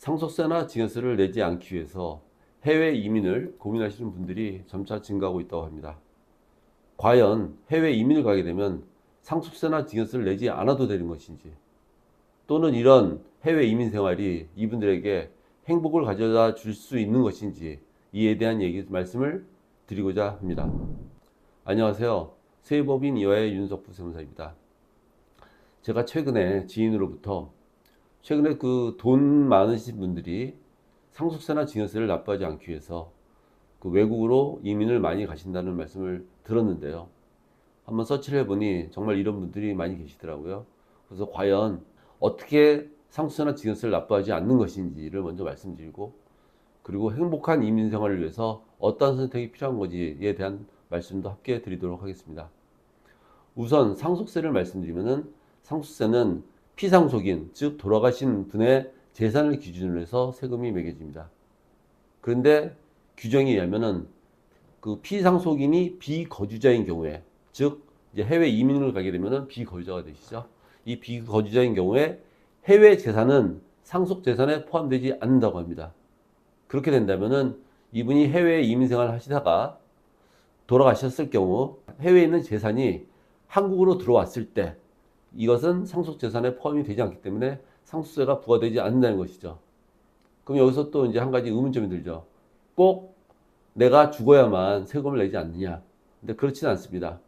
상속세나 증여세를 내지 않기 위해서 해외 이민을 고민하시는 분들이 점차 증가하고 있다고 합니다. 과연 해외 이민을 가게 되면 상속세나 증여세를 내지 않아도 되는 것인지, 또는 이런 해외 이민 생활이 이분들에게 행복을 가져다 줄 수 있는 것인지, 이에 대한 말씀을 드리고자 합니다. 안녕하세요. 세법인 이화의 윤석부 세무사입니다. 제가 최근에 지인으로부터 최근에 그 돈 많으신 분들이 상속세나 증여세를 납부하지 않기 위해서 그 외국으로 이민을 많이 가신다는 말씀을 들었는데요. 한번 서치를 해보니 정말 이런 분들이 많이 계시더라고요. 그래서 과연 어떻게 상속세나 증여세를 납부하지 않는 것인지를 먼저 말씀드리고, 그리고 행복한 이민 생활을 위해서 어떤 선택이 필요한 건지에 대한 말씀도 함께 드리도록 하겠습니다. 우선 상속세를 말씀드리면은, 상속세는 피상속인, 즉 돌아가신 분의 재산을 기준으로 해서 세금이 매겨집니다. 그런데 규정에 의하면은 그 피상속인이 비거주자인 경우에, 즉 이제 해외 이민을 가게 되면은 비거주자가 되시죠. 이 비거주자인 경우에 해외 재산은 상속 재산에 포함되지 않는다고 합니다. 그렇게 된다면은 이분이 해외 이민 생활을 하시다가 돌아가셨을 경우 해외에 있는 재산이 한국으로 들어왔을 때 이것은 상속 재산에 포함이 되지 않기 때문에 상속세가 부과되지 않는다는 것이죠. 그럼 여기서 또 이제 한 가지 의문점이 들죠. 꼭 내가 죽어야만 세금을 내지 않느냐? 근데 그렇지는 않습니다.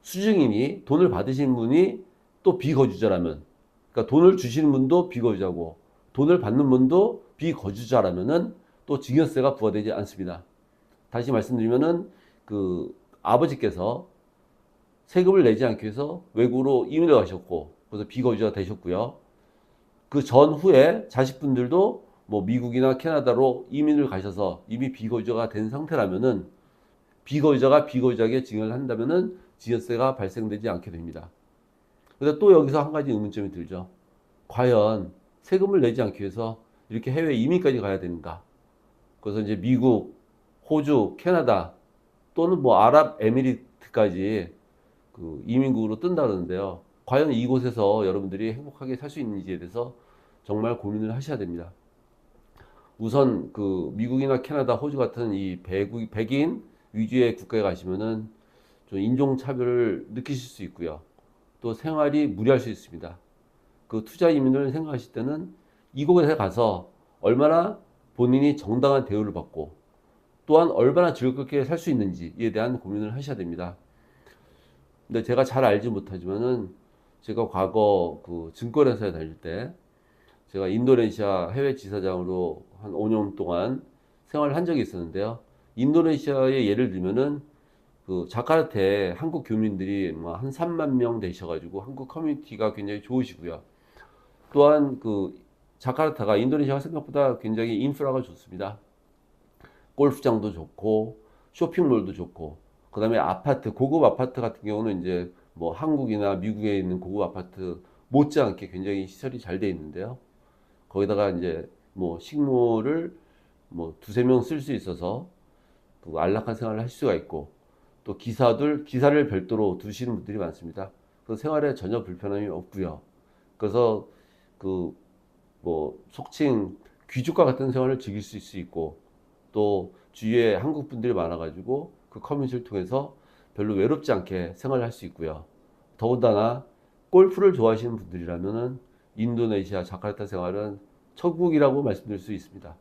수증인이 돈을 받으신 분이 또 비거주자라면, 그러니까 돈을 주시는 분도 비거주자고 돈을 받는 분도 비거주자라면은 또 증여세가 부과되지 않습니다. 다시 말씀드리면은 그 아버지께서 세금을 내지 않기 위해서 외국으로 이민을 가셨고 그래서 비거주자가 되셨고요. 그 전후에 자식분들도 뭐 미국이나 캐나다로 이민을 가셔서 이미 비거주자가 된 상태라면은 비거주자가 비거주자에게 증여를 한다면은 증여세가 발생되지 않게 됩니다. 그런데 또 여기서 한 가지 의문점이 들죠. 과연 세금을 내지 않기 위해서 이렇게 해외 이민까지 가야 되는가? 그래서 이제 미국, 호주, 캐나다 또는 뭐 아랍에미리트까지 그 이민국으로 뜬다 그러는데요. 과연 이곳에서 여러분들이 행복하게 살 수 있는지에 대해서 정말 고민을 하셔야 됩니다. 우선 그 미국이나 캐나다, 호주 같은 이 백인 위주의 국가에 가시면은 좀 인종차별을 느끼실 수 있고요. 또 생활이 무리할 수 있습니다. 그 투자 이민을 생각하실 때는 이곳에 가서 얼마나 본인이 정당한 대우를 받고 또한 얼마나 즐겁게 살 수 있는지에 대한 고민을 하셔야 됩니다. 근데 제가 잘 알지 못하지만은 제가 과거 그 증권회사에 다닐 때 제가 인도네시아 해외 지사장으로 한 5년 동안 생활을 한 적이 있었는데요. 인도네시아의 예를 들면은 그 자카르타에 한국 교민들이 뭐 한 3만 명 되셔가지고 한국 커뮤니티가 굉장히 좋으시고요. 또한 그 자카르타가 인도네시아가 생각보다 굉장히 인프라가 좋습니다. 골프장도 좋고 쇼핑몰도 좋고, 그 다음에 아파트, 고급 아파트 같은 경우는 이제 뭐 한국이나 미국에 있는 고급 아파트 못지않게 굉장히 시설이 잘 돼 있는데요. 거기다가 이제 뭐 식물을 뭐 두세 명 쓸 수 있어서 그 안락한 생활을 할 수가 있고, 또 기사를 별도로 두시는 분들이 많습니다. 그 생활에 전혀 불편함이 없고요. 그래서 그 뭐 속칭 귀족과 같은 생활을 즐길 수 있고, 또 주위에 한국 분들이 많아가지고 그 커뮤니티를 통해서 별로 외롭지 않게 생활을 할 수 있고요. 더군다나 골프를 좋아하시는 분들이라면은 인도네시아 자카르타 생활은 천국이라고 말씀드릴 수 있습니다.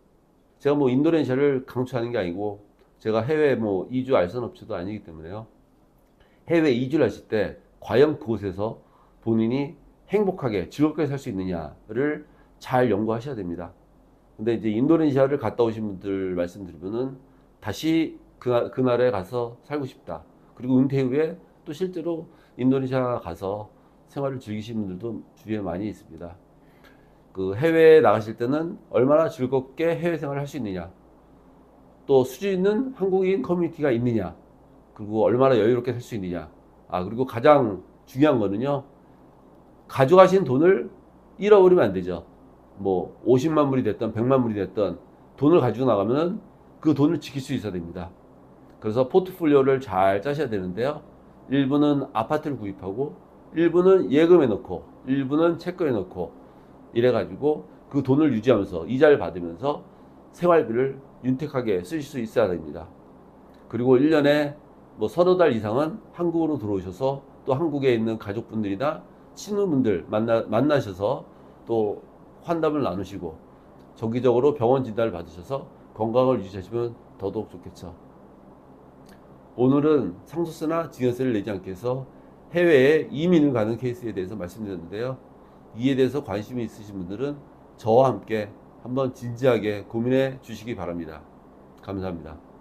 제가 뭐 인도네시아를 강추하는 게 아니고 제가 해외 뭐 이주 알선 업체도 아니기 때문에요. 해외 이주를 하실 때 과연 그곳에서 본인이 행복하게 즐겁게 살 수 있느냐를 잘 연구하셔야 됩니다. 근데 이제 인도네시아를 갔다 오신 분들 말씀드리면은 다시 그 나라에 가서 살고 싶다. 그리고 은퇴 후에 또 실제로 인도네시아 가서 생활을 즐기시는 분들도 주위에 많이 있습니다. 그 해외에 나가실 때는 얼마나 즐겁게 해외 생활을 할 수 있느냐, 또 수준 있는 한국인 커뮤니티가 있느냐, 그리고 얼마나 여유롭게 살 수 있느냐. 그리고 가장 중요한 거는요, 가져가신 돈을 잃어버리면 안 되죠. 뭐 50만 불이 됐던 100만 불이 됐던 돈을 가지고 나가면 그 돈을 지킬 수 있어야 됩니다. 그래서 포트폴리오를 잘 짜셔야 되는데요. 일부는 아파트를 구입하고 일부는 예금에 넣고 일부는 채권에 넣고 이래가지고 그 돈을 유지하면서 이자를 받으면서 생활비를 윤택하게 쓰실 수 있어야 됩니다. 그리고 1년에 뭐 서너 달 이상은 한국으로 들어오셔서 또 한국에 있는 가족분들이나 친구분들 만나셔서 또 환담을 나누시고 정기적으로 병원 진단을 받으셔서 건강을 유지하시면 더더욱 좋겠죠. 오늘은 상속세나 증여세를 내지 않기 위해서 해외에 이민을 가는 케이스에 대해서 말씀드렸는데요. 이에 대해서 관심이 있으신 분들은 저와 함께 한번 진지하게 고민해 주시기 바랍니다. 감사합니다.